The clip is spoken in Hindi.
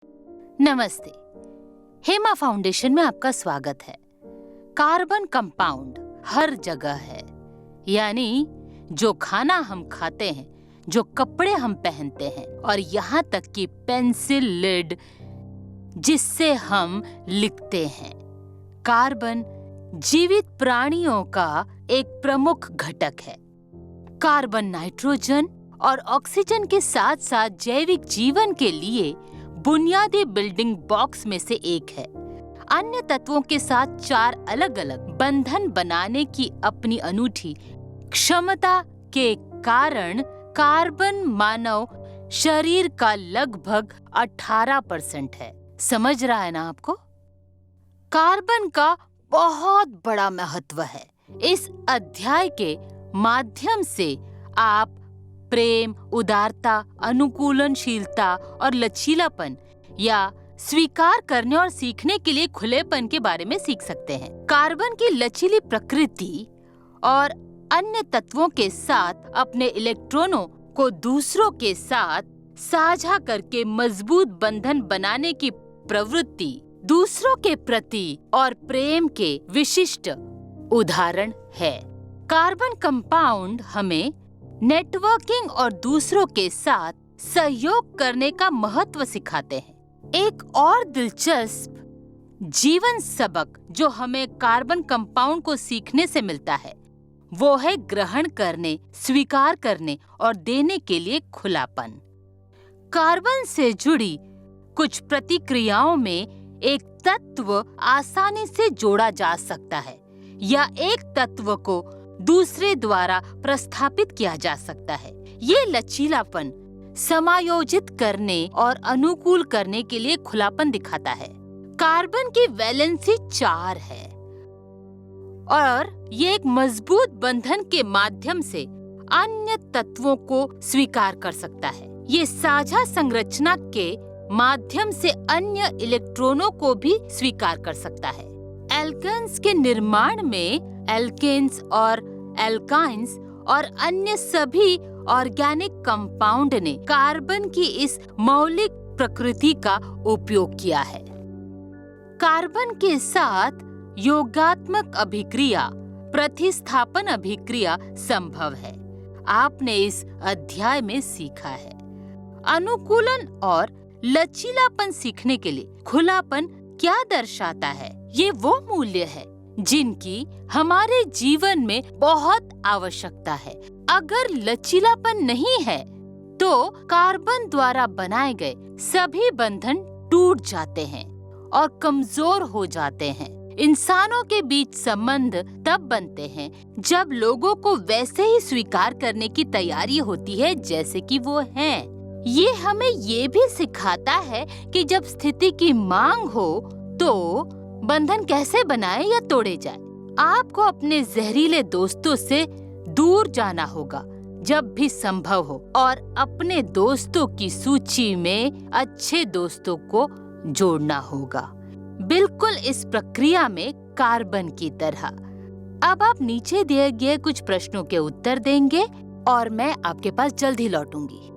नमस्ते। हेमा फाउंडेशन में आपका स्वागत है। कार्बन कंपाउंड हर जगह है, यानी जो खाना हम खाते हैं, जो कपड़े हम पहनते हैं और यहाँ तक कि पेंसिल लिड जिससे हम लिखते हैं। कार्बन जीवित प्राणियों का एक प्रमुख घटक है। कार्बन नाइट्रोजन और ऑक्सीजन के साथ साथ जैविक जीवन के लिए बुनियादी बिल्डिंग ब्लॉक्स में से एक है। अन्य तत्वों के साथ 4 अलग-अलग बंधन बनाने की अपनी अनूठी क्षमता के कारण कार्बन मानव शरीर का लगभग 18% है। समझ रहा है ना आपको? कार्बन का बहुत बड़ा महत्व है। इस अध्याय के माध्यम से आप प्रेम, उदारता, अनुकूलनशीलता और लचीलापन या स्वीकार करने और सीखने के लिए खुलेपन के बारे में सीख सकते हैं। कार्बन की लचीली प्रकृति और अन्य तत्वों के साथ अपने इलेक्ट्रॉनों को दूसरों के साथ साझा करके मजबूत बंधन बनाने की प्रवृत्ति दूसरों के प्रति और प्रेम के विशिष्ट उदाहरण है। कार्बन कंपाउंड हमें नेटवर्किंग और दूसरों के साथ सहयोग करने का महत्व सिखाते हैं। एक और दिलचस्प जीवन सबक जो हमें कार्बन कंपाउंड को सीखने से मिलता है, वो है ग्रहण करने, स्वीकार करने और देने के लिए खुलापन। कार्बन से जुड़ी कुछ प्रतिक्रियाओं में एक तत्व आसानी से जोड़ा जा सकता है या एक तत्व को दूसरे द्वारा प्रस्थापित किया जा सकता है। ये लचीलापन समायोजित करने और अनुकूल करने के लिए खुलापन दिखाता है। कार्बन की वैलेंसी 4 है और ये एक मजबूत बंधन के माध्यम से अन्य तत्वों को स्वीकार कर सकता है। ये साझा संरचना के माध्यम से अन्य इलेक्ट्रॉनों को भी स्वीकार कर सकता है। एल्केन्स के निर्माण में एल्केन्स और एल्काइंस और अन्य सभी ऑर्गेनिक कंपाउंड ने कार्बन की इस मौलिक प्रकृति का उपयोग किया है। कार्बन के साथ योगात्मक अभिक्रिया, प्रतिस्थापन अभिक्रिया संभव है। आपने इस अध्याय में सीखा है। अनुकूलन और लचीलापन सीखने के लिए खुलापन क्या दर्शाता है? ये वो मूल्य है जिनकी हमारे जीवन में बहुत आवश्यकता है। अगर लचीलापन नहीं है तो कार्बन द्वारा बनाए गए सभी बंधन टूट जाते हैं और कमजोर हो जाते हैं। इंसानों के बीच संबंध तब बनते हैं जब लोगों को वैसे ही स्वीकार करने की तैयारी होती है जैसे कि वो हैं। ये हमें ये भी सिखाता है कि जब स्थिति की मांग हो तो बंधन कैसे बनाए या तोड़े जाए। आपको अपने जहरीले दोस्तों से दूर जाना होगा जब भी संभव हो और अपने दोस्तों की सूची में अच्छे दोस्तों को जोड़ना होगा, बिल्कुल इस प्रक्रिया में कार्बन की तरह। अब आप नीचे दिए गए कुछ प्रश्नों के उत्तर देंगे और मैं आपके पास जल्द ही लौटूंगी।